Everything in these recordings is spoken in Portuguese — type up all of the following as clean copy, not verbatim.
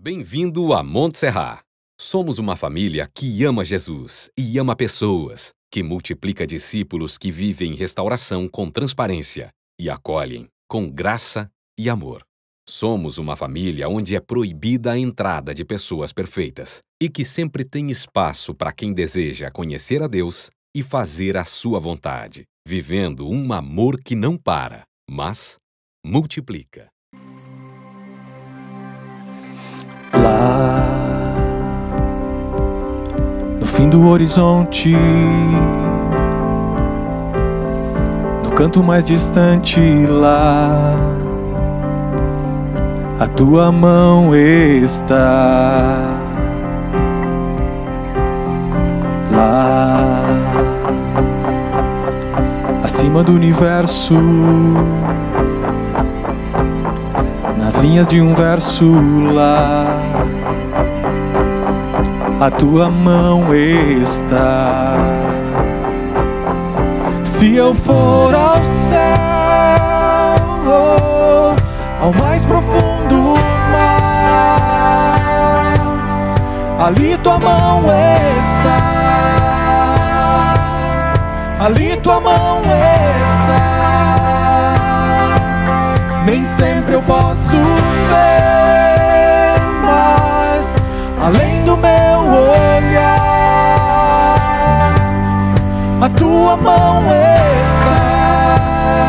Bem-vindo a Montserrat. Somos uma família que ama Jesus e ama pessoas, que multiplica discípulos que vivem restauração com transparência e acolhem com graça e amor. Somos uma família onde é proibida a entrada de pessoas perfeitas e que sempre tem espaço para quem deseja conhecer a Deus e fazer a sua vontade, vivendo um amor que não para, mas multiplica. Lá no fim do horizonte, no canto mais distante lá, a tua mão está. Lá acima do universo, nas linhas de um verso lá, a tua mão está. Se eu for ao céu, ao mais profundo mar, ali tua mão está. Ali tua mão está. Nem sempre eu posso ver, mas além do meu olhar, a tua mão está.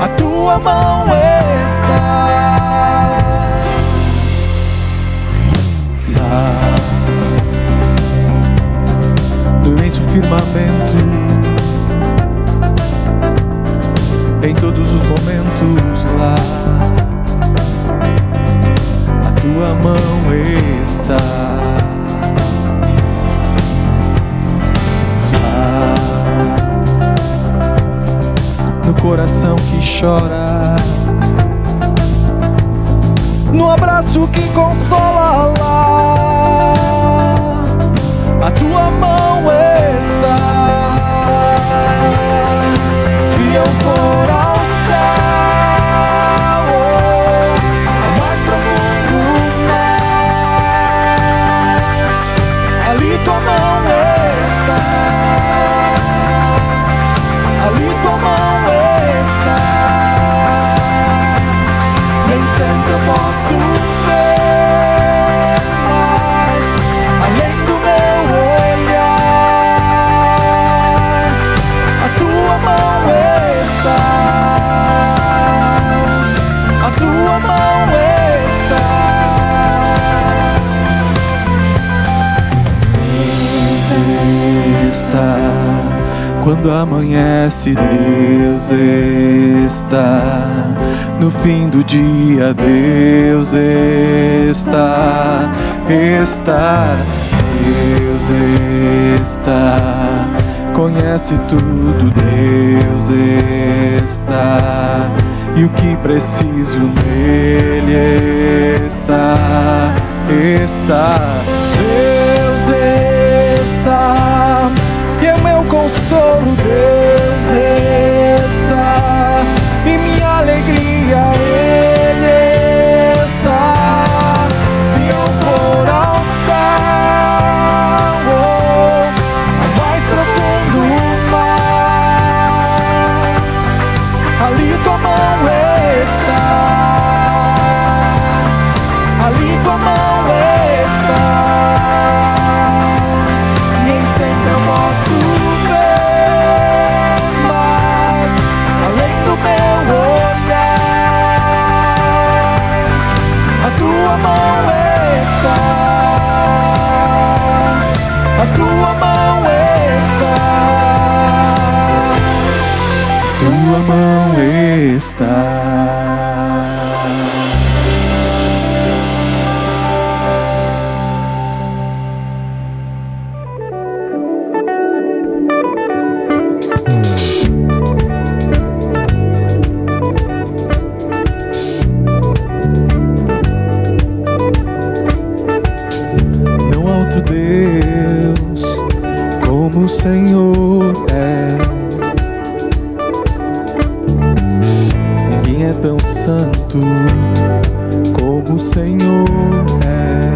A tua mão está. Lá no imenso firmamento, em todos os momentos lá, a tua mão está. Lá no coração que chora, no abraço que consola lá, a tua mão está. Se eu for ao céu, ao mais profundo mar, ali tua mão está. Ali tua mão está. Nem sempre eu posso ver, mas além do meu olhar, a tua mão está. A tua mão está. Deus está. Quando amanhece, Deus está. No fim do dia, Deus está. Está. Deus está. Conhece tudo, Deus está. E o que preciso nele está. Está. Deus está. E é meu consolo, Deus está. E minha alegria, Ele está. Se eu for ao céu, ao mais profundo mar, ali tua mão está. Ali tua mão está. Nem sempre eu posso ver, mas além do meu olhar, a tua mão está. A tua mão está. Tua mão está. Não há outro Deus como o Senhor é. Senhor é.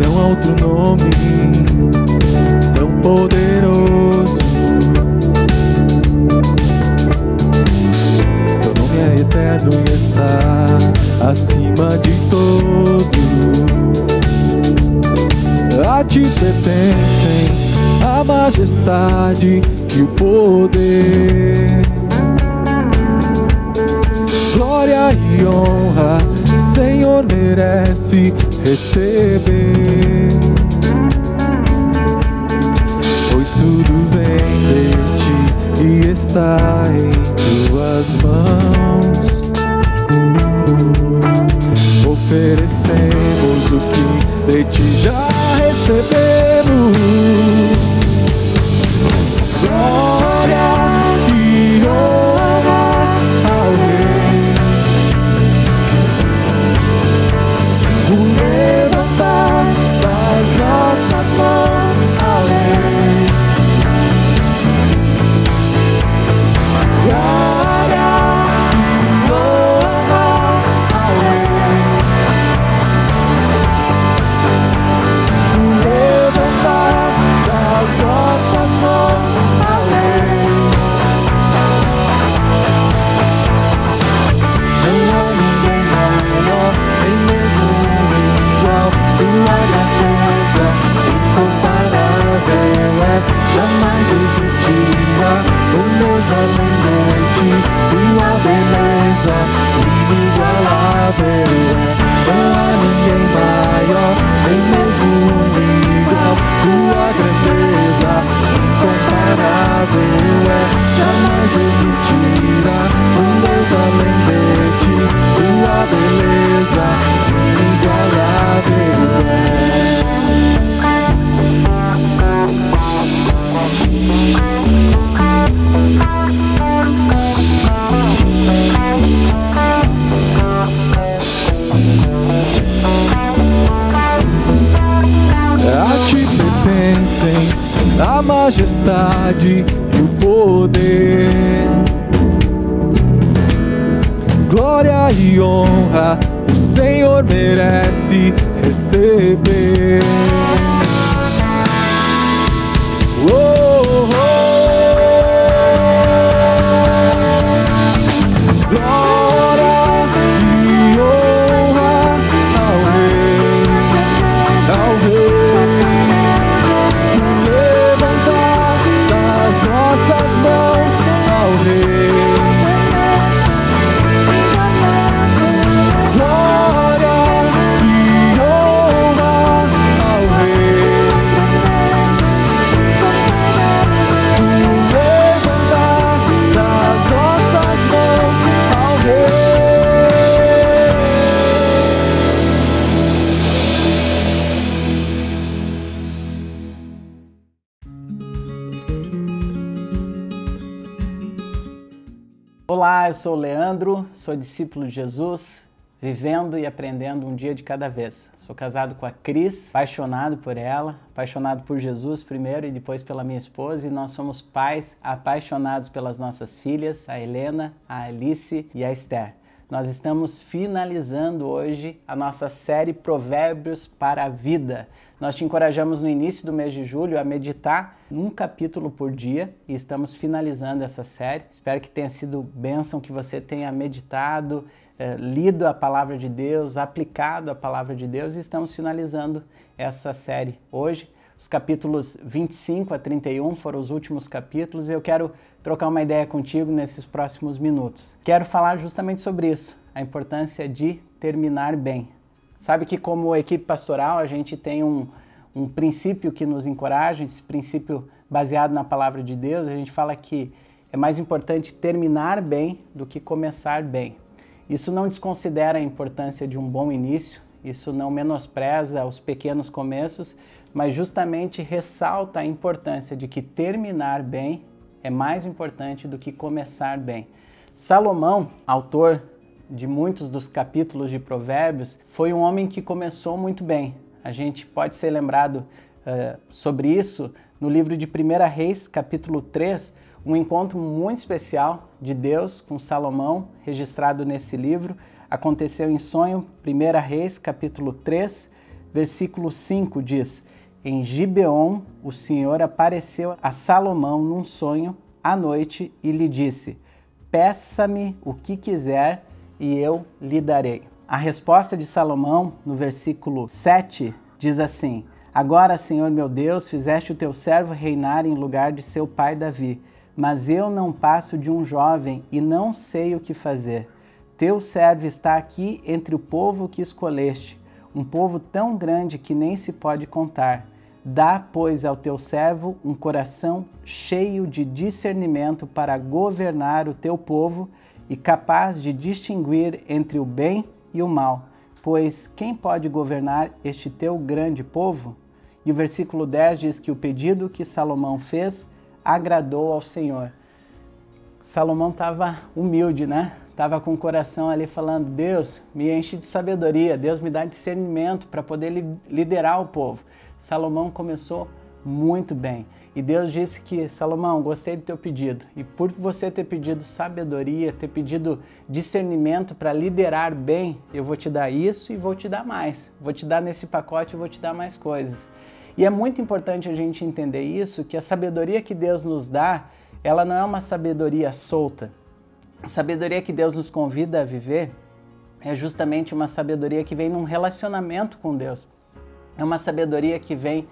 Não há outro nome tão poderoso. Teu nome é eterno e está acima de todos. A ti pertencem a majestade e o poder, glória e honra, Senhor merece receber. Pois tudo vem de ti e está em tuas mãos. Oferecemos o que de ti já recebemos. Glória e honra ao Rei. O levantar das nossas mãos ao Rei. Glória e honra ao Rei. O levantar das nossas mãos ao Rei. Não há ninguém maior, nem mesmo igual. Tua grandeza incomparável é, jamais existirá um Deus além de ti. Tua beleza inigualável é, não há ninguém maior, nem mesmo igual. Tua grandeza incomparável é, jamais existirá um Deus além de ti. Tua beleza inigualável é. A ti pertencem a majestade e o poder, glória e honra, o Senhor merece receber. Oh, oh. Glória e honra ao Rei, ao Rei. Levantar das nossas mãos ao Rei. Glória e honra ao Rei. Levantar das nossas mãos ao Rei. Olá, eu sou o Leandro, sou discípulo de Jesus, vivendo e aprendendo um dia de cada vez. Sou casado com a Cris, apaixonado por ela, apaixonado por Jesus primeiro e depois pela minha esposa, e nós somos pais apaixonados pelas nossas filhas, a Helena, a Alice e a Esther. Nós estamos finalizando hoje a nossa série Provérbios para a Vida. Nós te encorajamos no início do mês de julho a meditar um capítulo por dia e estamos finalizando essa série. Espero que tenha sido bênção, que você tenha meditado, lido a palavra de Deus, aplicado a palavra de Deus, e estamos finalizando essa série hoje. Os capítulos 25 a 31 foram os últimos capítulos e eu quero trocar uma ideia contigo nesses próximos minutos. Quero falar justamente sobre isso, a importância de terminar bem. Sabe que como equipe pastoral a gente tem um princípio que nos encoraja, esse princípio baseado na palavra de Deus. A gente fala que é mais importante terminar bem do que começar bem. Isso não desconsidera a importância de um bom início, isso não menospreza os pequenos começos, mas justamente ressalta a importância de que terminar bem é mais importante do que começar bem. Salomão, autor de muitos dos capítulos de Provérbios, foi um homem que começou muito bem. A gente pode ser lembrado sobre isso no livro de 1 Reis, capítulo 3, Um encontro muito especial de Deus com Salomão, registrado nesse livro, aconteceu em sonho. 1 Reis, capítulo 3, versículo 5 diz: em Gibeon, o Senhor apareceu a Salomão num sonho à noite e lhe disse: peça-me o que quiser e eu lhe darei. A resposta de Salomão, no versículo 7, diz assim: agora, Senhor meu Deus, fizeste o teu servo reinar em lugar de seu pai Davi, mas eu não passo de um jovem e não sei o que fazer. Teu servo está aqui entre o povo que escolheste, um povo tão grande que nem se pode contar. Dá, pois, ao teu servo um coração cheio de discernimento para governar o teu povo e capaz de distinguir entre o bem e o mal. Pois quem pode governar este teu grande povo? E o versículo 10 diz que o pedido que Salomão fez agradou ao Senhor. Salomão estava humilde, né? Estava com o coração ali falando: Deus, me enche de sabedoria, Deus me dá discernimento para poder liderar o povo. Salomão começou muito bem. E Deus disse que: Salomão, gostei do teu pedido. E por você ter pedido sabedoria, ter pedido discernimento para liderar bem, eu vou te dar isso e vou te dar mais. Vou te dar nesse pacote e vou te dar mais coisas. E é muito importante a gente entender isso, que a sabedoria que Deus nos dá, ela não é uma sabedoria solta. A sabedoria que Deus nos convida a viver é justamente uma sabedoria que vem num relacionamento com Deus. É uma sabedoria que vem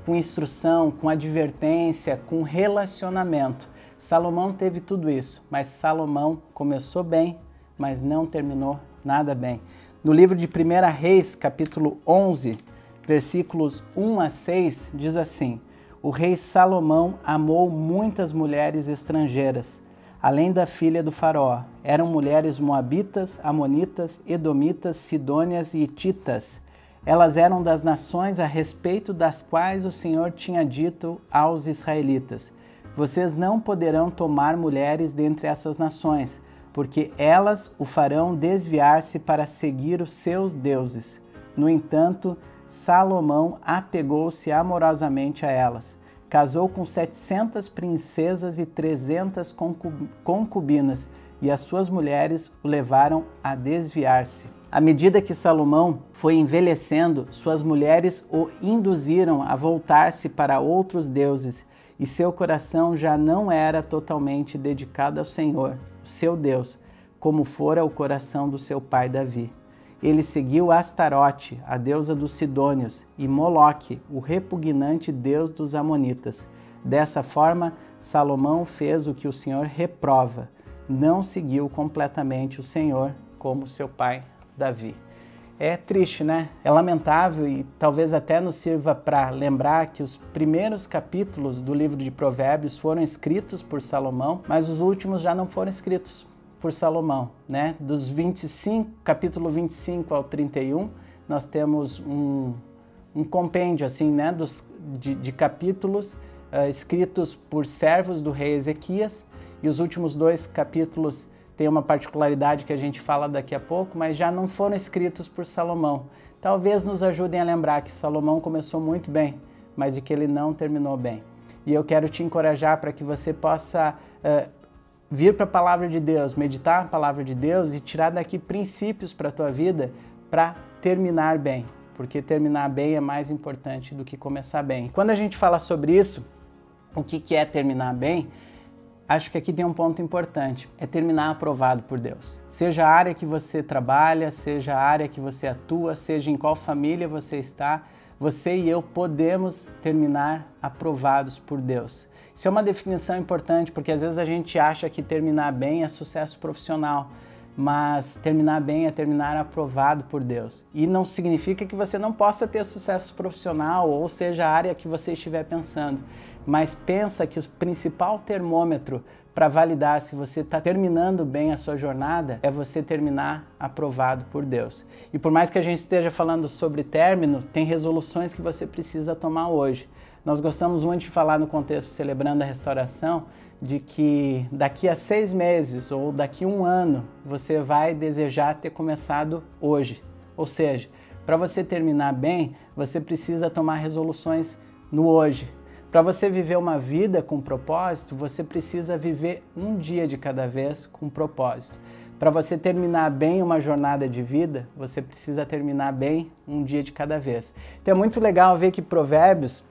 com instrução, com advertência, com relacionamento. Salomão teve tudo isso, mas Salomão começou bem, mas não terminou nada bem. No livro de 1 Reis, capítulo 11, versículos 1 a 6, diz assim: o rei Salomão amou muitas mulheres estrangeiras, além da filha do faraó. Eram mulheres moabitas, amonitas, edomitas, sidônias e hititas. Elas eram das nações a respeito das quais o Senhor tinha dito aos israelitas: vocês não poderão tomar mulheres dentre essas nações, porque elas o farão desviar-se para seguir os seus deuses. No entanto, Salomão apegou-se amorosamente a elas. Casou com 700 princesas e 300 concubinas, e as suas mulheres o levaram a desviar-se. À medida que Salomão foi envelhecendo, suas mulheres o induziram a voltar-se para outros deuses, e seu coração já não era totalmente dedicado ao Senhor, seu Deus, como fora o coração do seu pai Davi. Ele seguiu Astarote, a deusa dos Sidônios, e Moloque, o repugnante deus dos Amonitas. Dessa forma, Salomão fez o que o Senhor reprova. Não seguiu completamente o Senhor como seu pai Davi. É triste, né? É lamentável e talvez até nos sirva para lembrar que os primeiros capítulos do livro de Provérbios foram escritos por Salomão, mas os últimos já não foram escritos por Salomão, né? Dos 25, capítulo 25 ao 31, nós temos um compêndio assim, né? de capítulos escritos por servos do rei Ezequias, e os últimos 2 capítulos têm uma particularidade que a gente fala daqui a pouco, mas já não foram escritos por Salomão. Talvez nos ajudem a lembrar que Salomão começou muito bem, mas de que ele não terminou bem. E eu quero te encorajar para que você possa vir para a palavra de Deus, meditar a palavra de Deus e tirar daqui princípios para a tua vida para terminar bem, porque terminar bem é mais importante do que começar bem. Quando a gente fala sobre isso, o que é terminar bem, acho que aqui tem um ponto importante, é terminar aprovado por Deus. Seja a área que você trabalha, seja a área que você atua, seja em qual família você está, você e eu podemos terminar aprovados por Deus. Isso é uma definição importante, porque às vezes a gente acha que terminar bem é sucesso profissional, mas terminar bem é terminar aprovado por Deus. E não significa que você não possa ter sucesso profissional, ou seja, a área que você estiver pensando, mas pensa que o principal termômetro para validar se você está terminando bem a sua jornada é você terminar aprovado por Deus. E por mais que a gente esteja falando sobre término, tem resoluções que você precisa tomar hoje. Nós gostamos muito de falar no contexto Celebrando a Restauração de que daqui a 6 meses ou daqui a 1 ano você vai desejar ter começado hoje. Ou seja, para você terminar bem, você precisa tomar resoluções no hoje. Para você viver uma vida com propósito, você precisa viver um dia de cada vez com propósito. Para você terminar bem uma jornada de vida, você precisa terminar bem um dia de cada vez. Então é muito legal ver que Provérbios,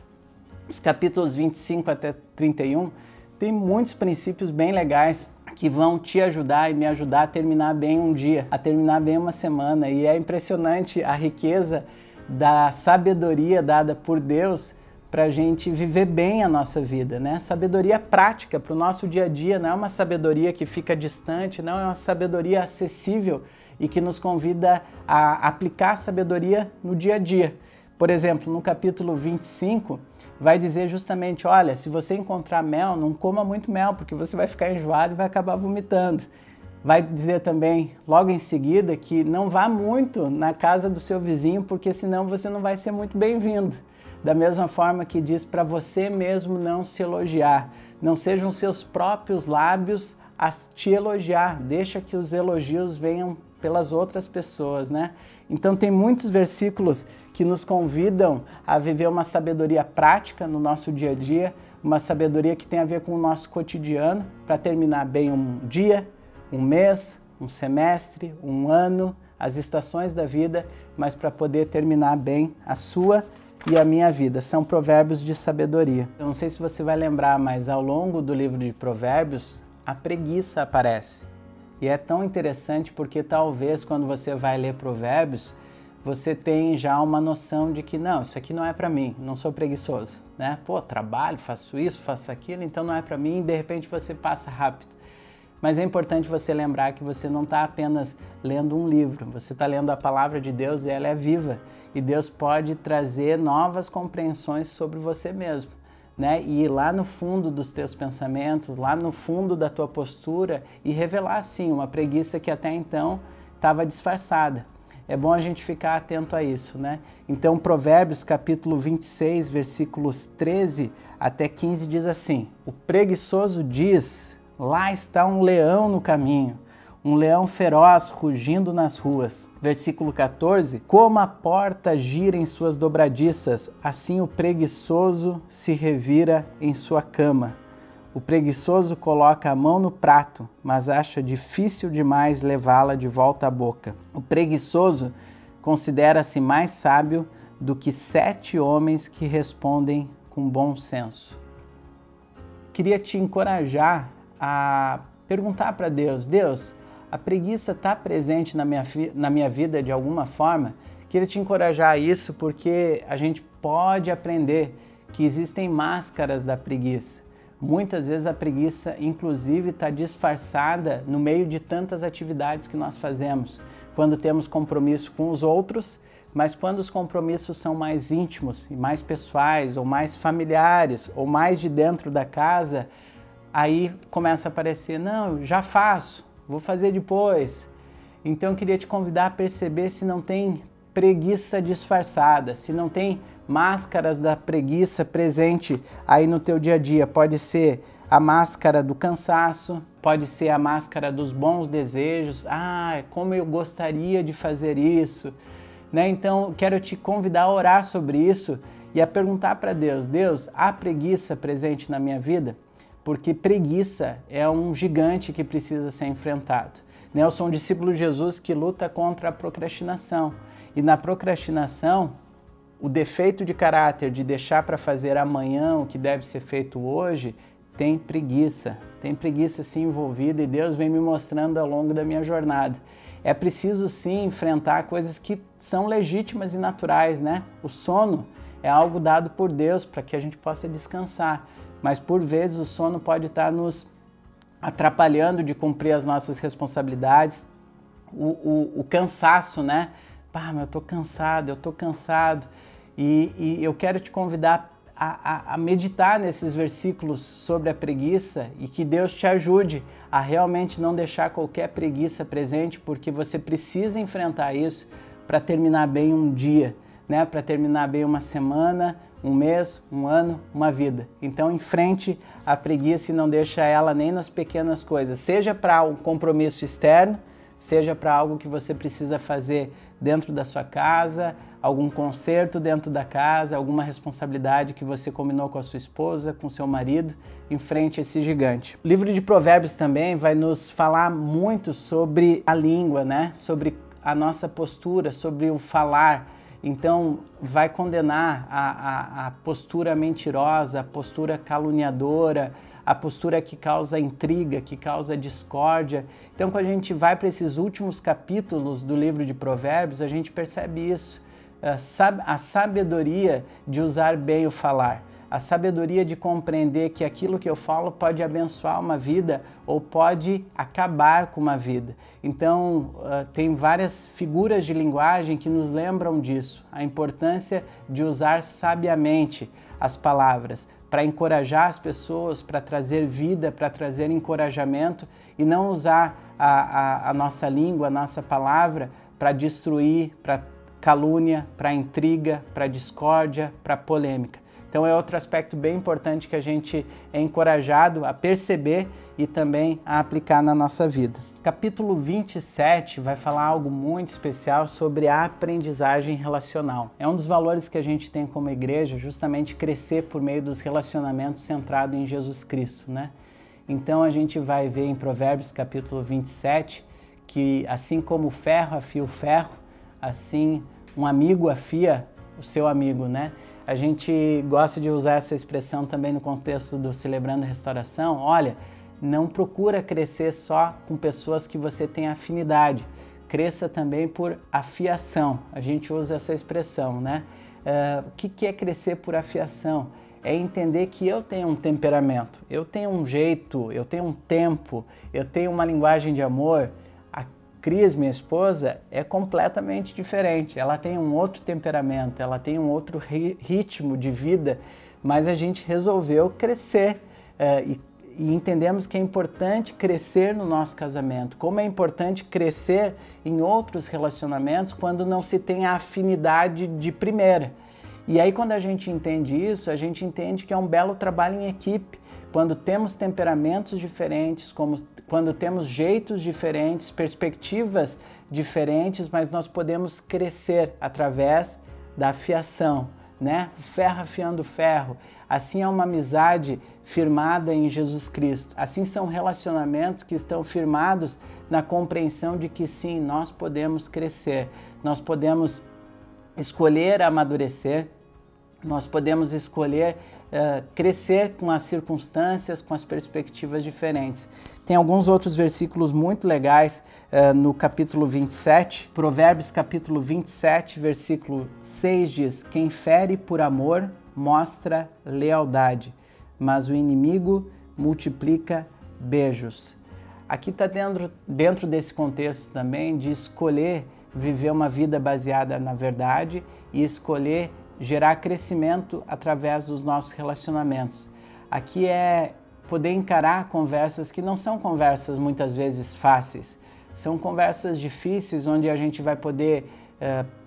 os capítulos 25 até 31, tem muitos princípios bem legais que vão te ajudar e me ajudar a terminar bem um dia, a terminar bem uma semana. E é impressionante a riqueza da sabedoria dada por Deus para a gente viver bem a nossa vida, né? Sabedoria prática para o nosso dia a dia, não é uma sabedoria que fica distante, não é uma sabedoria acessível e que nos convida a aplicar a sabedoria no dia a dia. Por exemplo, no capítulo 25, vai dizer justamente, olha, se você encontrar mel, não coma muito mel, porque você vai ficar enjoado e vai acabar vomitando. Vai dizer também, logo em seguida, que não vá muito na casa do seu vizinho, porque senão você não vai ser muito bem-vindo. Da mesma forma que diz para você mesmo não se elogiar. Não sejam seus próprios lábios a te elogiar. Deixa que os elogios venham pelas outras pessoas, né? Então tem muitos versículos que nos convidam a viver uma sabedoria prática no nosso dia a dia, uma sabedoria que tem a ver com o nosso cotidiano, para terminar bem um dia, um mês, um semestre, um ano, as estações da vida, mas para poder terminar bem a sua e a minha vida. São provérbios de sabedoria. Eu não sei se você vai lembrar, mas ao longo do livro de Provérbios, a preguiça aparece. E é tão interessante porque talvez quando você vai ler Provérbios, você tem já uma noção de que não, isso aqui não é para mim, não sou preguiçoso, né? Pô, trabalho, faço isso, faço aquilo, então não é para mim, e de repente você passa rápido. Mas é importante você lembrar que você não está apenas lendo um livro, você está lendo a palavra de Deus e ela é viva. E Deus pode trazer novas compreensões sobre você mesmo, né? E ir lá no fundo dos teus pensamentos, lá no fundo da tua postura e revelar, sim, uma preguiça que até então estava disfarçada. É bom a gente ficar atento a isso, né? Então, Provérbios, capítulo 26, versículos 13 até 15, diz assim: o preguiçoso diz, lá está um leão no caminho, um leão feroz rugindo nas ruas. Versículo 14, como a porta gira em suas dobradiças, assim o preguiçoso se revira em sua cama. O preguiçoso coloca a mão no prato, mas acha difícil demais levá-la de volta à boca. O preguiçoso considera-se mais sábio do que 7 homens que respondem com bom senso. Queria te encorajar a perguntar para Deus, Deus, a preguiça está presente na minha vida de alguma forma? Queria te encorajar a isso porque a gente pode aprender que existem máscaras da preguiça. Muitas vezes a preguiça, inclusive, está disfarçada no meio de tantas atividades que nós fazemos. Quando temos compromisso com os outros, mas quando os compromissos são mais íntimos e mais pessoais, ou mais familiares, ou mais de dentro da casa, aí começa a aparecer, não, já faço, vou fazer depois. Então eu queria te convidar a perceber se não tem preguiça disfarçada, se não tem máscaras da preguiça presente aí no teu dia a dia. Pode ser a máscara do cansaço, pode ser a máscara dos bons desejos. Ah, como eu gostaria de fazer isso, né? Então quero te convidar a orar sobre isso e a perguntar para Deus, Deus, há preguiça presente na minha vida? Porque preguiça é um gigante que precisa ser enfrentado. Eu sou um discípulo de Jesus que luta contra a procrastinação. E na procrastinação, o defeito de caráter de deixar para fazer amanhã o que deve ser feito hoje, tem preguiça sim envolvida e Deus vem me mostrando ao longo da minha jornada. É preciso sim enfrentar coisas que são legítimas e naturais, né? O sono é algo dado por Deus para que a gente possa descansar, mas por vezes o sono pode estar nos atrapalhando de cumprir as nossas responsabilidades. O cansaço, né? Pá, mas eu tô cansado. E eu quero te convidar a meditar nesses versículos sobre a preguiça e que Deus te ajude a realmente não deixar qualquer preguiça presente, porque você precisa enfrentar isso para terminar bem um dia, né? Para terminar bem uma semana, um mês, um ano, uma vida. Então enfrente a preguiça e não deixa ela nem nas pequenas coisas, seja para um compromisso externo, seja para algo que você precisa fazer dentro da sua casa, algum conserto dentro da casa, alguma responsabilidade que você combinou com a sua esposa, com seu marido, enfrente esse gigante. O livro de Provérbios também vai nos falar muito sobre a língua, né? Sobre a nossa postura, sobre o falar. Então, vai condenar a postura mentirosa, a postura caluniadora, a postura que causa intriga, que causa discórdia. Então, quando a gente vai para esses últimos capítulos do livro de Provérbios, a gente percebe isso. A sabedoria de usar bem o falar, a sabedoria de compreender que aquilo que eu falo pode abençoar uma vida ou pode acabar com uma vida. Então, tem várias figuras de linguagem que nos lembram disso, a importância de usar sabiamente as palavras para encorajar as pessoas, para trazer vida, para trazer encorajamento e não usar a nossa língua, a nossa palavra para destruir, para calúnia, para intriga, para discórdia, para polêmica. Então é outro aspecto bem importante que a gente é encorajado a perceber e também a aplicar na nossa vida. Capítulo 27 vai falar algo muito especial sobre a aprendizagem relacional. É um dos valores que a gente tem como igreja, justamente crescer por meio dos relacionamentos centrado em Jesus Cristo, né? Então a gente vai ver em Provérbios capítulo 27 que assim como o ferro afia o ferro, assim um amigo afia o seu amigo, né? A gente gosta de usar essa expressão também no contexto do Celebrando a Restauração. Olha, não procura crescer só com pessoas que você tem afinidade. Cresça também por afiação. A gente usa essa expressão, né? O que é crescer por afiação? É entender que eu tenho um temperamento, eu tenho um jeito, eu tenho um tempo, eu tenho uma linguagem de amor. Cris, minha esposa, é completamente diferente. Ela tem um outro temperamento, ela tem um outro ritmo de vida, mas a gente resolveu crescer e entendemos que é importante crescer no nosso casamento, como é importante crescer em outros relacionamentos quando não se tem a afinidade de primeira. E aí quando a gente entende isso, a gente entende que é um belo trabalho em equipe, quando temos temperamentos diferentes, quando temos jeitos diferentes, perspectivas diferentes, mas nós podemos crescer através da afiação, né? Ferro afiando ferro. Assim é uma amizade firmada em Jesus Cristo. Assim são relacionamentos que estão firmados na compreensão de que sim, nós podemos crescer, nós podemos escolher amadurecer, nós podemos escolher crescer com as circunstâncias, com as perspectivas diferentes. Tem alguns outros versículos muito legais no capítulo 27. Provérbios capítulo 27, versículo 6 diz: quem fere por amor mostra lealdade, mas o inimigo multiplica beijos. Aqui está dentro desse contexto também de escolher viver uma vida baseada na verdade e escolher gerar crescimento através dos nossos relacionamentos. Aqui é poder encarar conversas que não são conversas muitas vezes fáceis, são conversas difíceis onde a gente vai poder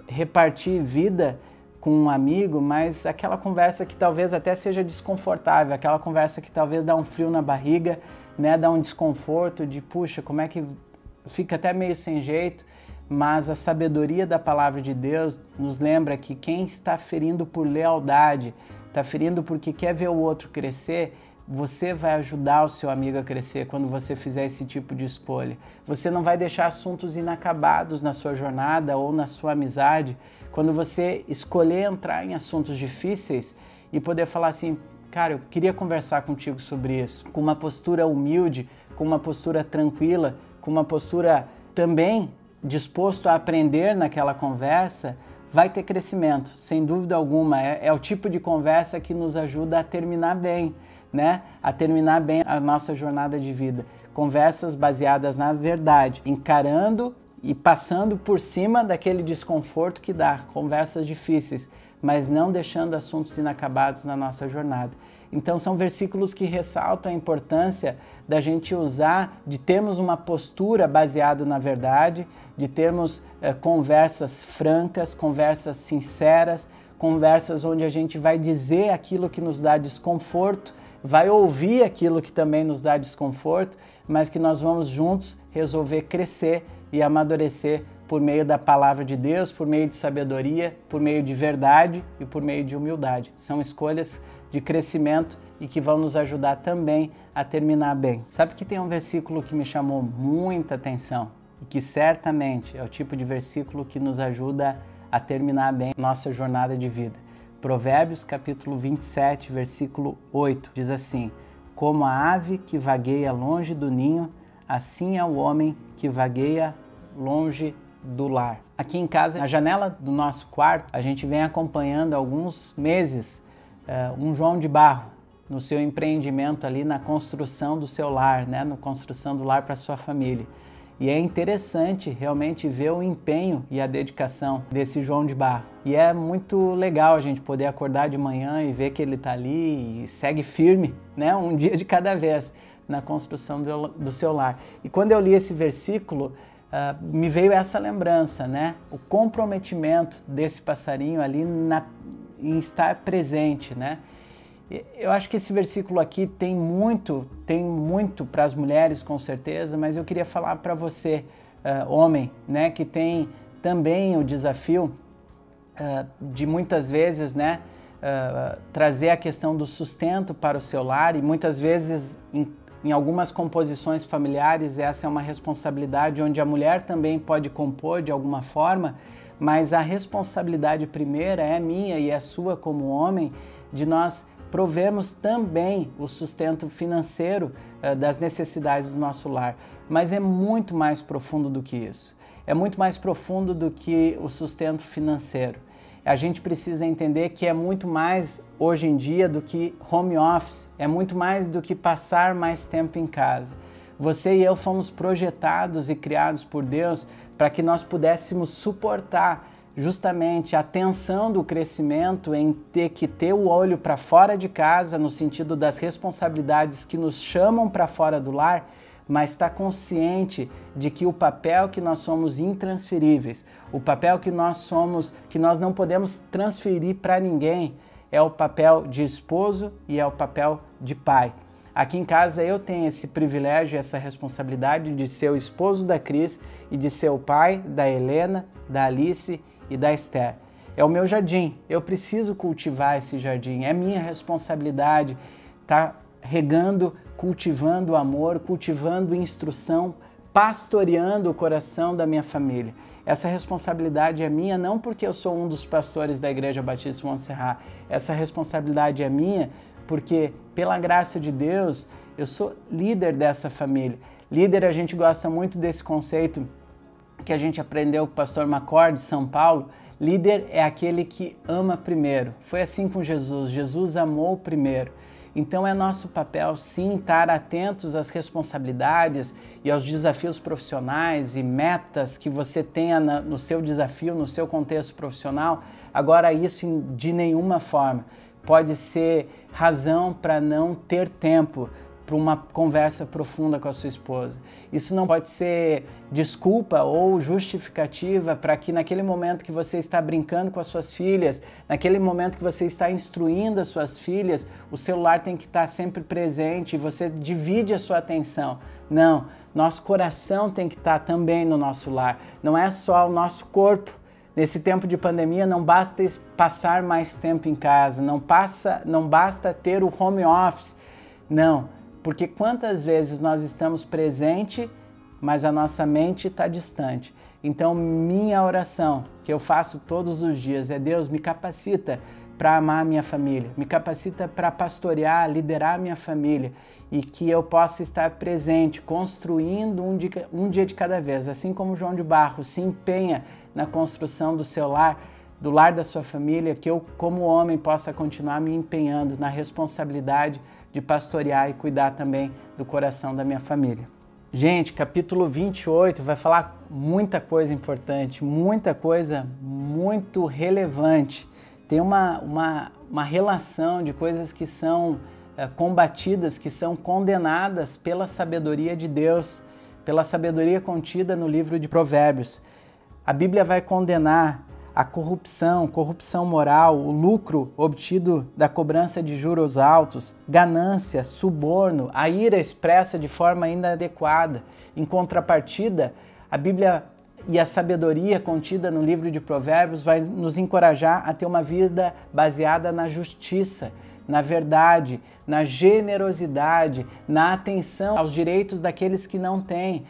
repartir vida com um amigo, mas aquela conversa que talvez até seja desconfortável, aquela conversa que talvez dá um frio na barriga, né, dá um desconforto de, puxa, como é que fica até meio sem jeito. Mas a sabedoria da palavra de Deus nos lembra que quem está ferindo por lealdade, está ferindo porque quer ver o outro crescer, você vai ajudar o seu amigo a crescer quando você fizer esse tipo de escolha. Você não vai deixar assuntos inacabados na sua jornada ou na sua amizade. Quando você escolher entrar em assuntos difíceis e poder falar assim, cara, eu queria conversar contigo sobre isso, com uma postura humilde, com uma postura tranquila, com uma postura também disposto a aprender naquela conversa, vai ter crescimento, sem dúvida alguma. É o tipo de conversa que nos ajuda a terminar bem, né? A terminar bem a nossa jornada de vida. Conversas baseadas na verdade, encarando e passando por cima daquele desconforto que dá, conversas difíceis, mas não deixando assuntos inacabados na nossa jornada. Então são versículos que ressaltam a importância da gente usar, de termos uma postura baseada na verdade, de termos conversas francas, conversas sinceras, conversas onde a gente vai dizer aquilo que nos dá desconforto, vai ouvir aquilo que também nos dá desconforto, mas que nós vamos juntos resolver crescer e amadurecer por meio da palavra de Deus, por meio de sabedoria, por meio de verdade e por meio de humildade. São escolhas de crescimento e que vão nos ajudar também a terminar bem. Sabe que tem um versículo que me chamou muita atenção e que certamente é o tipo de versículo que nos ajuda a terminar bem nossa jornada de vida. Provérbios capítulo 27, versículo 8, diz assim: como a ave que vagueia longe do ninho, assim é o homem que vagueia longe do lar. Aqui em casa, na janela do nosso quarto, a gente vem acompanhando há alguns meses um João de Barro no seu empreendimento ali na construção do seu lar, né? Na construção do lar para sua família. E é interessante realmente ver o empenho e a dedicação desse João de Barro. E é muito legal a gente poder acordar de manhã e ver que ele está ali e segue firme, né? Um dia de cada vez na construção do seu lar. E quando eu li esse versículo, me veio essa lembrança, né? O comprometimento desse passarinho ali em estar presente, né? Eu acho que esse versículo aqui tem muito para as mulheres, com certeza, mas eu queria falar para você, homem, né, que tem também o desafio de muitas vezes, né, trazer a questão do sustento para o seu lar, e muitas vezes em algumas composições familiares essa é uma responsabilidade onde a mulher também pode compor de alguma forma, mas a responsabilidade primeira é minha e é sua como homem, de nós provermos também o sustento financeiro das necessidades do nosso lar. Mas é muito mais profundo do que isso. É muito mais profundo do que o sustento financeiro. A gente precisa entender que é muito mais, hoje em dia, do que home office. É muito mais do que passar mais tempo em casa. Você e eu fomos projetados e criados por Deus para que nós pudéssemos suportar justamente a tensão do crescimento em ter que ter o olho para fora de casa, no sentido das responsabilidades que nos chamam para fora do lar, mas estar consciente de que o papel que nós somos intransferíveis, o papel que nós somos, que nós não podemos transferir para ninguém, é o papel de esposo e é o papel de pai. Aqui em casa eu tenho esse privilégio, essa responsabilidade de ser o esposo da Cris e de ser o pai da Helena, da Alice e da Esther. É o meu jardim, eu preciso cultivar esse jardim, é minha responsabilidade estar regando, cultivando amor, cultivando instrução, pastoreando o coração da minha família. Essa responsabilidade é minha não porque eu sou um dos pastores da Igreja Batista Monte Serra, essa responsabilidade é minha porque, pela graça de Deus, eu sou líder dessa família. Líder, a gente gosta muito desse conceito que a gente aprendeu com o pastor Macor de São Paulo. Líder é aquele que ama primeiro. Foi assim com Jesus. Jesus amou primeiro. Então é nosso papel, sim, estar atentos às responsabilidades e aos desafios profissionais e metas que você tenha no seu desafio, no seu contexto profissional. Agora, isso de nenhuma forma pode ser razão para não ter tempo para uma conversa profunda com a sua esposa. Isso não pode ser desculpa ou justificativa para que naquele momento que você está brincando com as suas filhas, naquele momento que você está instruindo as suas filhas, o celular tem que estar sempre presente e você divide a sua atenção. Não, nosso coração tem que estar também no nosso lar. Não é só o nosso corpo. Nesse tempo de pandemia não basta passar mais tempo em casa, não basta ter o home office. Não, porque quantas vezes nós estamos presentes, mas a nossa mente está distante. Então, minha oração, que eu faço todos os dias, é: Deus, me capacita para amar a minha família, me capacita para pastorear, liderar a minha família e que eu possa estar presente, construindo um dia de cada vez. Assim como João de Barro se empenha na construção do seu lar, do lar da sua família, que eu, como homem, possa continuar me empenhando na responsabilidade de pastorear e cuidar também do coração da minha família. Gente, capítulo 28 vai falar muita coisa importante, muita coisa muito relevante. Tem uma relação de coisas que são combatidas, que são condenadas pela sabedoria de Deus, pela sabedoria contida no livro de Provérbios. A Bíblia vai condenar a corrupção moral, o lucro obtido da cobrança de juros altos, ganância, suborno, a ira expressa de forma inadequada. Em contrapartida, A Bíblia e a sabedoria contida no livro de Provérbios vai nos encorajar a ter uma vida baseada na justiça, na verdade, na generosidade, na atenção aos direitos daqueles que não têm,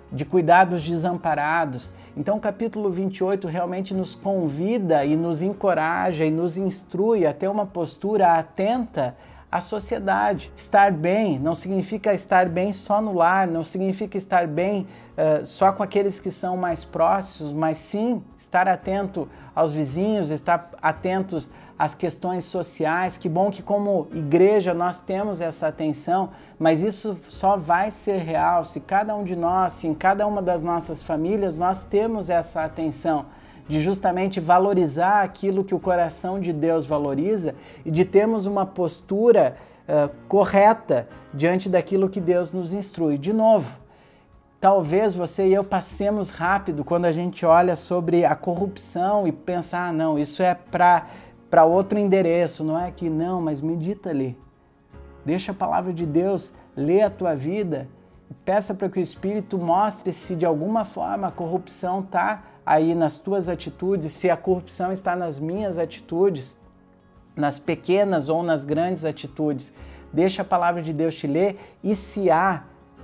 de cuidar dos desamparados. Então o capítulo 28 realmente nos convida e nos encoraja e nos instrui a ter uma postura atenta à sociedade. Estar bem não significa estar bem só no lar, não significa estar bem só com aqueles que são mais próximos, mas sim estar atento aos vizinhos, estar atentos às questões sociais. Que bom que como igreja nós temos essa atenção, mas isso só vai ser real se cada um de nós, se em cada uma das nossas famílias nós temos essa atenção de justamente valorizar aquilo que o coração de Deus valoriza e de termos uma postura correta diante daquilo que Deus nos instrui. De novo, talvez você e eu passemos rápido quando a gente olha sobre a corrupção e pensar, não, isso é para outro endereço, não é aqui, não, mas medita ali. Deixa a palavra de Deus ler a tua vida e peça para que o Espírito mostre se de alguma forma a corrupção está aí nas tuas atitudes, se a corrupção está nas minhas atitudes, nas pequenas ou nas grandes atitudes. Deixa a palavra de Deus te ler e se há,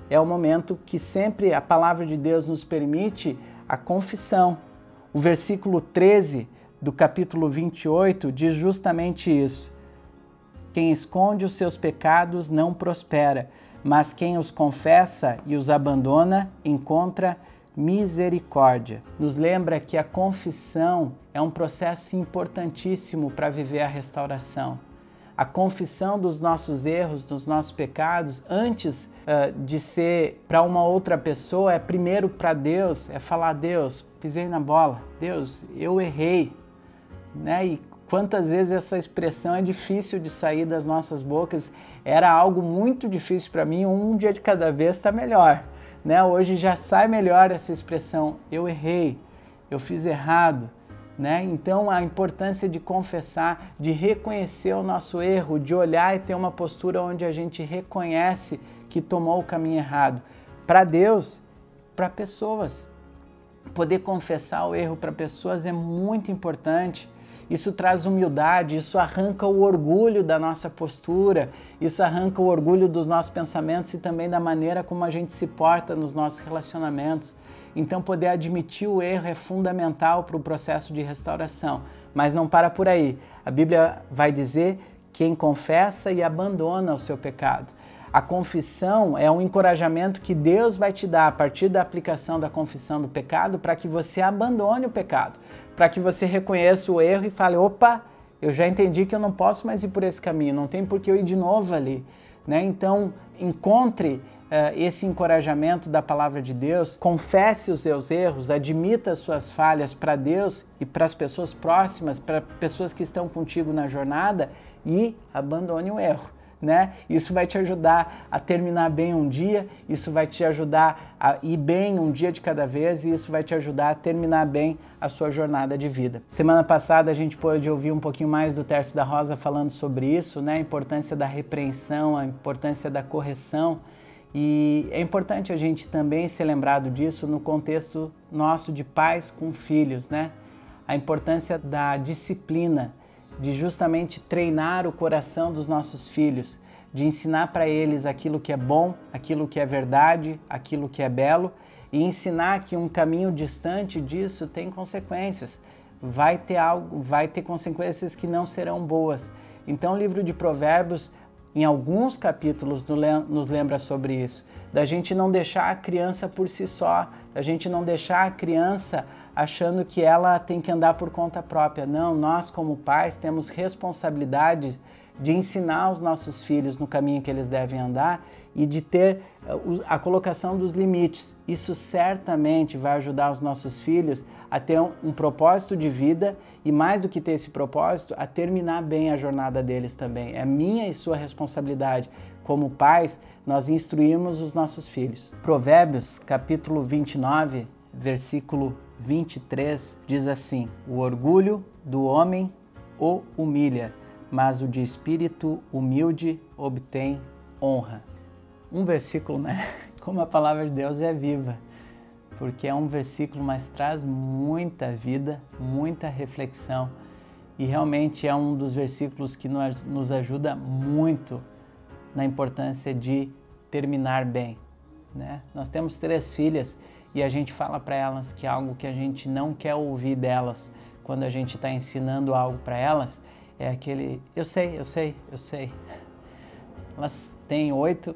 é o momento que sempre a palavra de Deus nos permite a confissão. O versículo 13 do capítulo 28 diz justamente isso. Quem esconde os seus pecados não prospera, mas quem os confessa e os abandona encontra misericórdia. Nos lembra que a confissão é um processo importantíssimo para viver a restauração. A confissão dos nossos erros, dos nossos pecados, antes de ser para uma outra pessoa, é primeiro para Deus, é falar, Deus, pisei na bola, Deus, eu errei, né? E quantas vezes essa expressão é difícil de sair das nossas bocas, era algo muito difícil para mim, um dia de cada vez está melhor, né? Hoje já sai melhor essa expressão, eu errei, eu fiz errado, né? Então a importância de confessar, de reconhecer o nosso erro, de olhar e ter uma postura onde a gente reconhece que tomou o caminho errado. Para Deus, para pessoas. Poder confessar o erro para pessoas é muito importante. Isso traz humildade, isso arranca o orgulho da nossa postura, isso arranca o orgulho dos nossos pensamentos e também da maneira como a gente se porta nos nossos relacionamentos. Então poder admitir o erro é fundamental para o processo de restauração. Mas não para por aí. A Bíblia vai dizer quem confessa e abandona o seu pecado. A confissão é um encorajamento que Deus vai te dar a partir da aplicação da confissão do pecado para que você abandone o pecado, para que você reconheça o erro e fale, opa, eu já entendi que eu não posso mais ir por esse caminho, não tem por que eu ir de novo ali, né? Então, encontre esse encorajamento da palavra de Deus, confesse os seus erros, admita as suas falhas para Deus e para as pessoas próximas, para pessoas que estão contigo na jornada e abandone o erro. Né? Isso vai te ajudar a terminar bem um dia, isso vai te ajudar a ir bem um dia de cada vez e isso vai te ajudar a terminar bem a sua jornada de vida. Semana passada a gente pôde ouvir um pouquinho mais do Tércio da Rosa falando sobre isso, né? A importância da repreensão, a importância da correção, e é importante a gente também ser lembrado disso no contexto nosso de pais com filhos, né? A importância da disciplina, de justamente treinar o coração dos nossos filhos, de ensinar para eles aquilo que é bom, aquilo que é verdade, aquilo que é belo, e ensinar que um caminho distante disso tem consequências, vai ter consequências que não serão boas. Então o livro de Provérbios, em alguns capítulos, nos lembra sobre isso, da gente não deixar a criança por si só, da gente não deixar a criança achando que ela tem que andar por conta própria. Não, nós como pais temos responsabilidade de ensinar os nossos filhos no caminho que eles devem andar e de ter a colocação dos limites. Isso certamente vai ajudar os nossos filhos a ter um propósito de vida e, mais do que ter esse propósito, a terminar bem a jornada deles também. É minha e sua responsabilidade como pais nós instruirmos os nossos filhos. Provérbios, capítulo 29, versículo 23, diz assim: o orgulho do homem o humilha, mas o de espírito humilde obtém honra. Um versículo, né? Como a palavra de Deus é viva. porque é um versículo, mas traz muita vida, muita reflexão, e realmente é um dos versículos que nos ajuda muito na importância de terminar bem, né? Nós temos 3 filhas e a gente fala para elas que algo que a gente não quer ouvir delas quando a gente está ensinando algo para elas é aquele eu sei. Elas têm 8,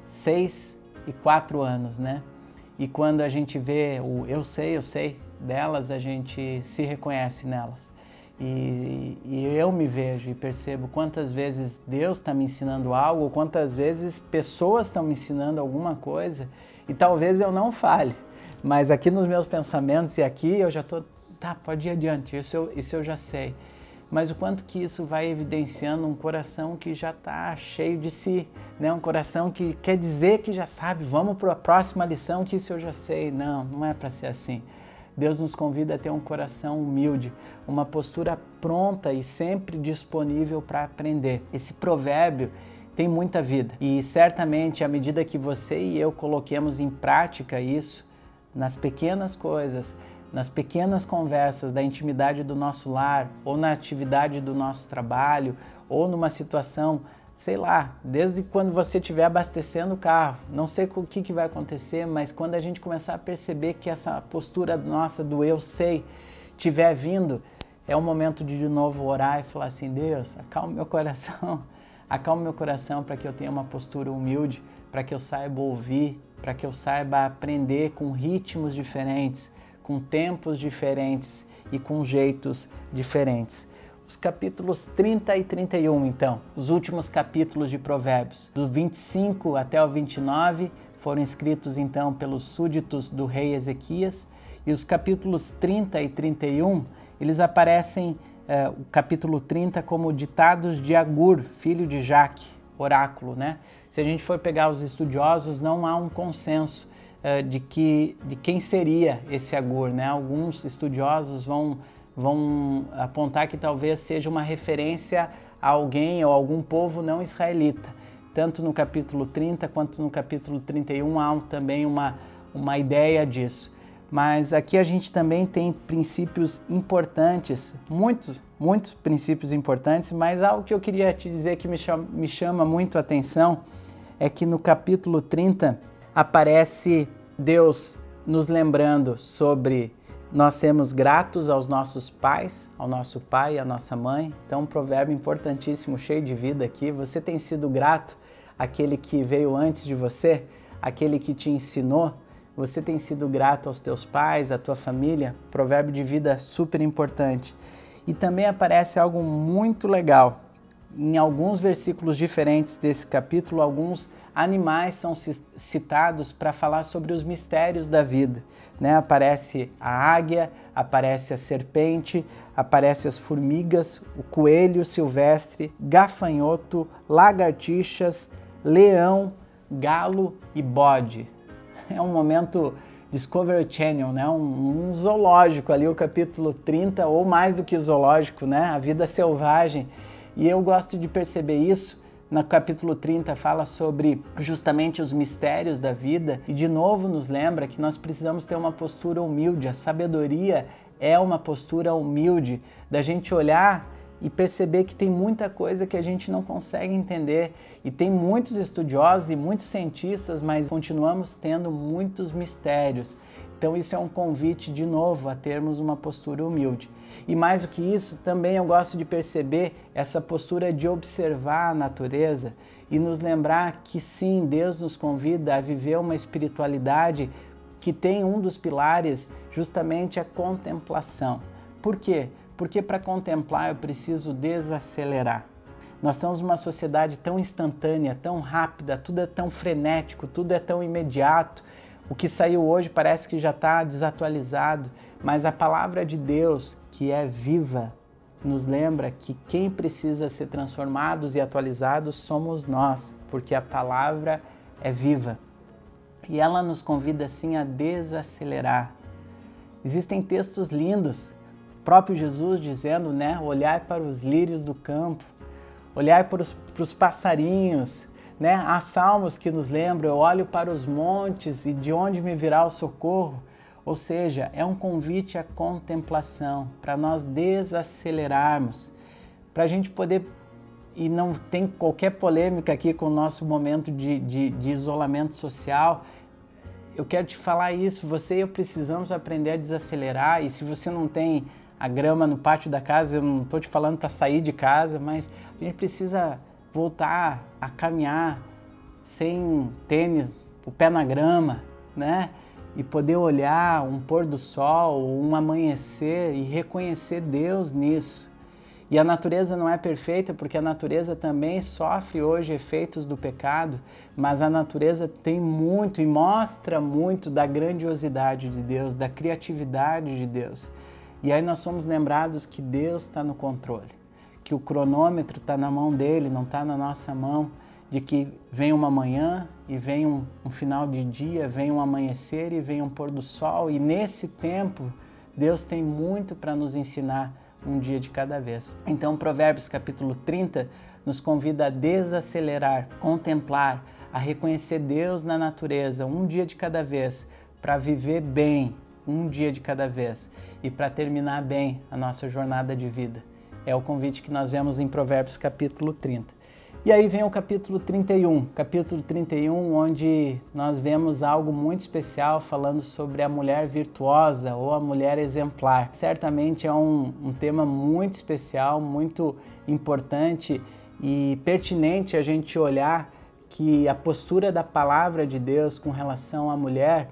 6 e 4 anos, né? E quando a gente vê o eu sei delas, a gente se reconhece nelas. E eu me vejo e percebo quantas vezes Deus está me ensinando algo, ou quantas vezes pessoas estão me ensinando alguma coisa, e talvez eu não fale, mas aqui nos meus pensamentos e aqui eu já estou, tá, pode ir adiante, isso eu já sei. Mas o quanto que isso vai evidenciando um coração que já está cheio de si, né? Um coração que quer dizer que já sabe, vamos para a próxima lição que isso eu já sei. Não, não é para ser assim. Deus nos convida a ter um coração humilde, uma postura pronta e sempre disponível para aprender. Esse provérbio tem muita vida e certamente à medida que você e eu coloquemos em prática isso, nas pequenas coisas, nas pequenas conversas da intimidade do nosso lar, ou na atividade do nosso trabalho, ou numa situação, sei lá, desde quando você estiver abastecendo o carro, não sei o que vai acontecer, mas quando a gente começar a perceber que essa postura nossa do eu sei estiver vindo, é o momento de novo orar e falar assim, Deus, acalma meu coração para que eu tenha uma postura humilde, para que eu saiba ouvir, para que eu saiba aprender com ritmos diferentes, com tempos diferentes e com jeitos diferentes. Os capítulos 30 e 31, então, os últimos capítulos de Provérbios, do 25 até o 29, foram escritos então pelos súditos do rei Ezequias, e os capítulos 30 e 31, eles aparecem, o capítulo 30 como ditados de Agur, filho de Jaque, oráculo, né? Se a gente for pegar os estudiosos, não há um consenso de quem seria esse Agur, né? Alguns estudiosos vão apontar que talvez seja uma referência a alguém ou algum povo não israelita. Tanto no capítulo 30 quanto no capítulo 31 há também uma ideia disso. Mas aqui a gente também tem princípios importantes, muitos princípios importantes, mas algo que eu queria te dizer que me chama muito a atenção é que no capítulo 30 aparece Deus nos lembrando sobre nós sermos gratos aos nossos pais, ao nosso pai e à nossa mãe. Então, um provérbio importantíssimo, cheio de vida aqui. Você tem sido grato àquele que veio antes de você, àquele que te ensinou? Você tem sido grato aos teus pais, à tua família? Provérbio de vida super importante. E também aparece algo muito legal. Em alguns versículos diferentes desse capítulo, alguns animais são citados para falar sobre os mistérios da vida, né? Aparece a águia, aparece a serpente, aparece as formigas, o coelho silvestre, gafanhoto, lagartixas, leão, galo e bode. É um momento Discovery Channel, né? Um zoológico ali, o capítulo 30, ou mais do que zoológico, né? A vida selvagem. E eu gosto de perceber isso. No capítulo 30 fala sobre justamente os mistérios da vida e de novo nos lembra que nós precisamos ter uma postura humilde. A sabedoria é uma postura humilde, da gente olhar e perceber que tem muita coisa que a gente não consegue entender. E tem muitos estudiosos e muitos cientistas, mas continuamos tendo muitos mistérios. Então isso é um convite de novo a termos uma postura humilde. E mais do que isso, também eu gosto de perceber essa postura de observar a natureza e nos lembrar que sim, Deus nos convida a viver uma espiritualidade que tem um dos pilares justamente a contemplação. Por quê? Porque para contemplar eu preciso desacelerar. Nós estamos numa sociedade tão instantânea, tão rápida, tudo é tão frenético, tudo é tão imediato. O que saiu hoje parece que já está desatualizado, mas a palavra de Deus, que é viva, nos lembra que quem precisa ser transformados e atualizados somos nós, porque a palavra é viva. E ela nos convida assim a desacelerar. Existem textos lindos, o próprio Jesus dizendo, né, olhai para os lírios do campo, olhai para os passarinhos, né? Há salmos que nos lembram, eu olho para os montes e de onde me virá o socorro. Ou seja, é um convite à contemplação, para nós desacelerarmos, para a gente poder, e não tem qualquer polêmica aqui com o nosso momento de isolamento social. Eu quero te falar isso, você e eu precisamos aprender a desacelerar, e se você não tem a grama no pátio da casa, eu não estou te falando para sair de casa, mas a gente precisa voltar a caminhar sem tênis, o pé na grama, né? E poder olhar um pôr do sol, um amanhecer e reconhecer Deus nisso. E a natureza não é perfeita, porque a natureza também sofre hoje efeitos do pecado, mas a natureza tem muito e mostra muito da grandiosidade de Deus, da criatividade de Deus. E aí nós somos lembrados que Deus está no controle, que o cronômetro está na mão dele, não está na nossa mão, de que vem uma manhã e vem um final de dia, vem um amanhecer e vem um pôr do sol, e nesse tempo Deus tem muito para nos ensinar, um dia de cada vez. Então Provérbios capítulo 30 nos convida a desacelerar, contemplar, a reconhecer Deus na natureza, um dia de cada vez, para viver bem, um dia de cada vez, e para terminar bem a nossa jornada de vida. É o convite que nós vemos em Provérbios capítulo 30. E aí vem o capítulo 31, onde nós vemos algo muito especial falando sobre a mulher virtuosa ou a mulher exemplar. Certamente é um tema muito especial, muito importante e pertinente a gente olhar que a postura da palavra de Deus com relação à mulher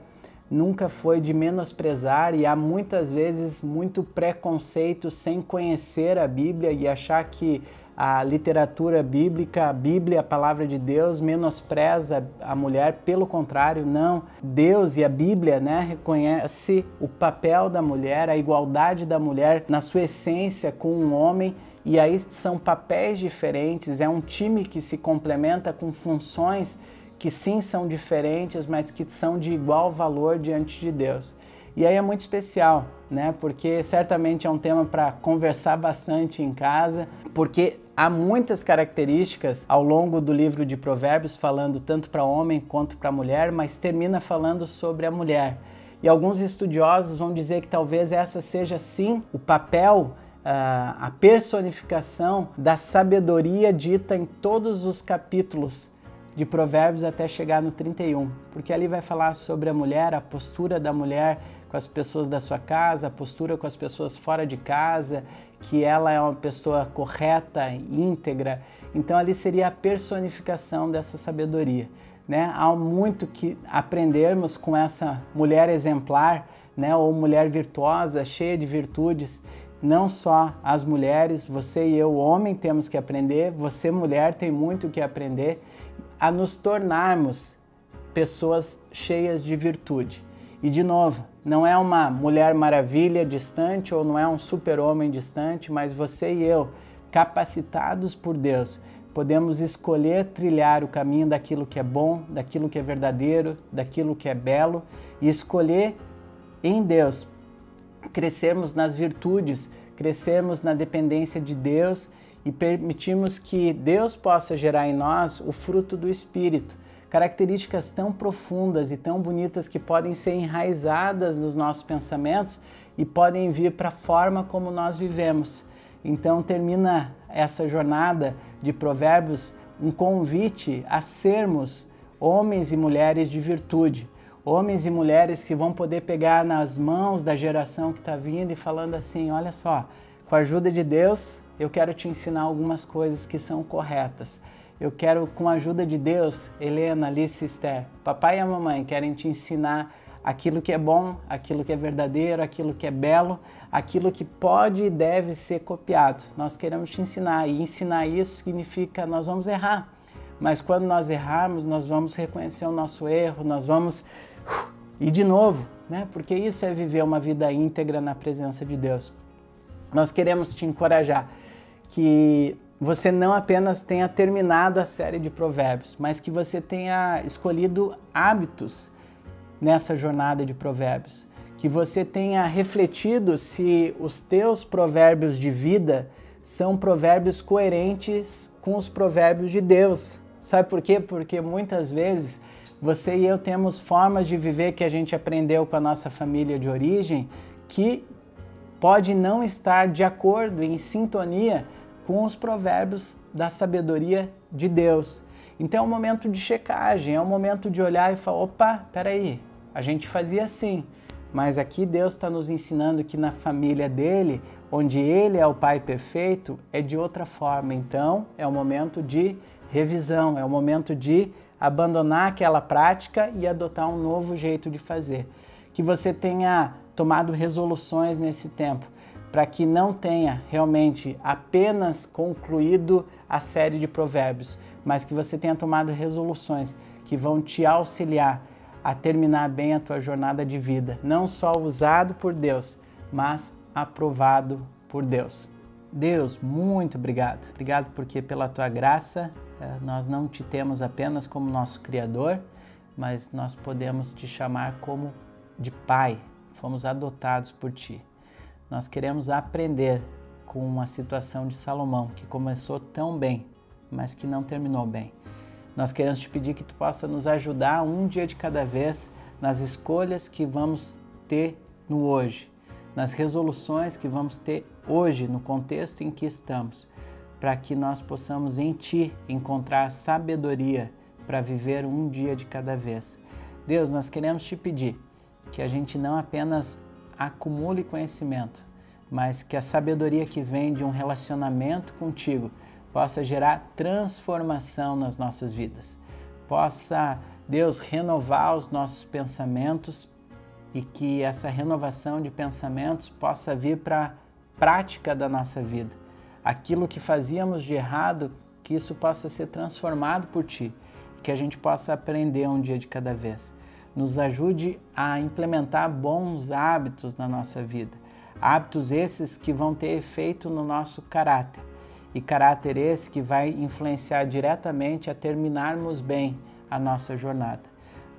nunca foi de menosprezar, e há muitas vezes muito preconceito sem conhecer a Bíblia e achar que a literatura bíblica, a Bíblia, a palavra de Deus, menospreza a mulher. Pelo contrário, não. Deus e a Bíblia, né, reconhece o papel da mulher, a igualdade da mulher na sua essência com um homem, e aí são papéis diferentes, é um time que se complementa com funções que sim são diferentes, mas que são de igual valor diante de Deus. E aí é muito especial, né? Porque certamente é um tema para conversar bastante em casa, porque há muitas características ao longo do livro de Provérbios, falando tanto para homem quanto para mulher, mas termina falando sobre a mulher. E alguns estudiosos vão dizer que talvez essa seja sim o papel, a personificação da sabedoria dita em todos os capítulos de Provérbios até chegar no 31, porque ali vai falar sobre a mulher, a postura da mulher com as pessoas da sua casa, a postura com as pessoas fora de casa, que ela é uma pessoa correta, íntegra. Então ali seria a personificação dessa sabedoria, né? Há muito que aprendermos com essa mulher exemplar, né? Ou mulher virtuosa, cheia de virtudes. Não só as mulheres, você e eu, homem, temos que aprender, você, mulher, tem muito que aprender a nos tornarmos pessoas cheias de virtude. E, de novo, não é uma mulher maravilha distante ou não é um super-homem distante, mas você e eu, capacitados por Deus, podemos escolher trilhar o caminho daquilo que é bom, daquilo que é verdadeiro, daquilo que é belo, e escolher em Deus crescermos nas virtudes, crescermos na dependência de Deus e permitirmos que Deus possa gerar em nós o fruto do Espírito, características tão profundas e tão bonitas que podem ser enraizadas nos nossos pensamentos e podem vir para a forma como nós vivemos. Então termina essa jornada de Provérbios um convite a sermos homens e mulheres de virtude, homens e mulheres que vão poder pegar nas mãos da geração que está vindo e falando assim, olha só, com a ajuda de Deus, eu quero te ensinar algumas coisas que são corretas. Eu quero, com a ajuda de Deus, Helena, Alice, Esther, papai e a mamãe querem te ensinar aquilo que é bom, aquilo que é verdadeiro, aquilo que é belo, aquilo que pode e deve ser copiado. Nós queremos te ensinar, e ensinar isso significa nós vamos errar. Mas quando nós errarmos, nós vamos reconhecer o nosso erro, nós vamos ir de novo, né? Porque isso é viver uma vida íntegra na presença de Deus. Nós queremos te encorajar que você não apenas tenha terminado a série de Provérbios, mas que você tenha escolhido hábitos nessa jornada de Provérbios, que você tenha refletido se os teus provérbios de vida são provérbios coerentes com os provérbios de Deus, Sabe por quê? Porque muitas vezes você e eu temos formas de viver que a gente aprendeu com a nossa família de origem que pode não estar de acordo, em sintonia com os provérbios da sabedoria de Deus. Então é um momento de checagem, é um momento de olhar e falar, opa, peraí, a gente fazia assim, mas aqui Deus está nos ensinando que na família dele, onde ele é o pai perfeito, é de outra forma. Então é um momento de revisão, é um momento de abandonar aquela prática e adotar um novo jeito de fazer. Que você tenha tomado resoluções nesse tempo, para que não tenha realmente apenas concluído a série de provérbios, mas que você tenha tomado resoluções que vão te auxiliar a terminar bem a tua jornada de vida, não só usado por Deus, mas aprovado por Deus. Deus, muito obrigado. Obrigado porque pela tua graça nós não te temos apenas como nosso Criador, mas nós podemos te chamar como de Pai. Fomos adotados por ti. Nós queremos aprender com a situação de Salomão, que começou tão bem, mas que não terminou bem. Nós queremos te pedir que tu possa nos ajudar um dia de cada vez nas escolhas que vamos ter no hoje, nas resoluções que vamos ter hoje, no contexto em que estamos, para que nós possamos em ti encontrar sabedoria para viver um dia de cada vez. Deus, nós queremos te pedir que a gente não apenas acumule conhecimento, mas que a sabedoria que vem de um relacionamento contigo possa gerar transformação nas nossas vidas. Possa, Deus, renovar os nossos pensamentos e que essa renovação de pensamentos possa vir para a prática da nossa vida. Aquilo que fazíamos de errado, que isso possa ser transformado por ti, que a gente possa aprender um dia de cada vez. Nos ajude a implementar bons hábitos na nossa vida. Hábitos esses que vão ter efeito no nosso caráter. E caráter esse que vai influenciar diretamente a terminarmos bem a nossa jornada.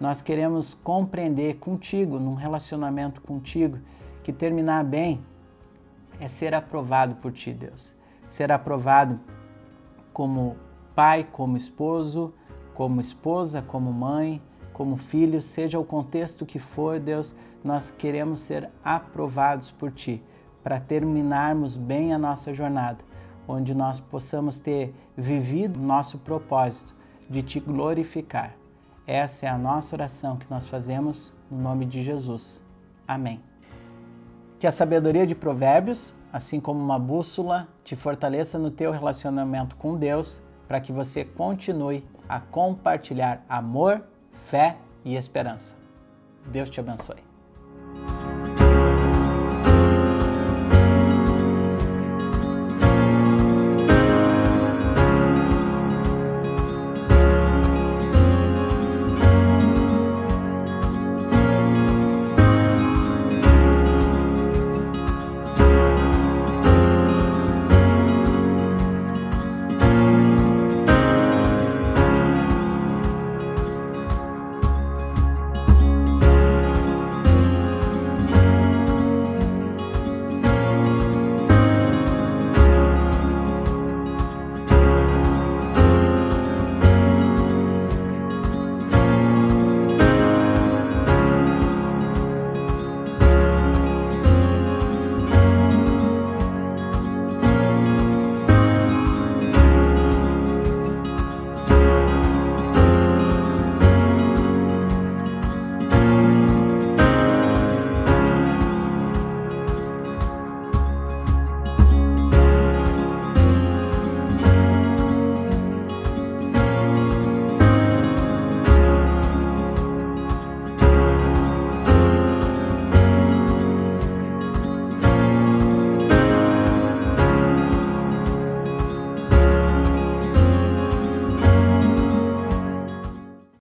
Nós queremos compreender contigo, num relacionamento contigo, que terminar bem é ser aprovado por ti, Deus. Ser aprovado como pai, como esposo, como esposa, como mãe, como filho, seja o contexto que for, Deus, nós queremos ser aprovados por ti, para terminarmos bem a nossa jornada, onde nós possamos ter vivido nosso propósito de te glorificar. Essa é a nossa oração que nós fazemos no nome de Jesus. Amém. Que a sabedoria de Provérbios, assim como uma bússola, te fortaleça no teu relacionamento com Deus, para que você continue a compartilhar amor, fé e esperança. Deus te abençoe.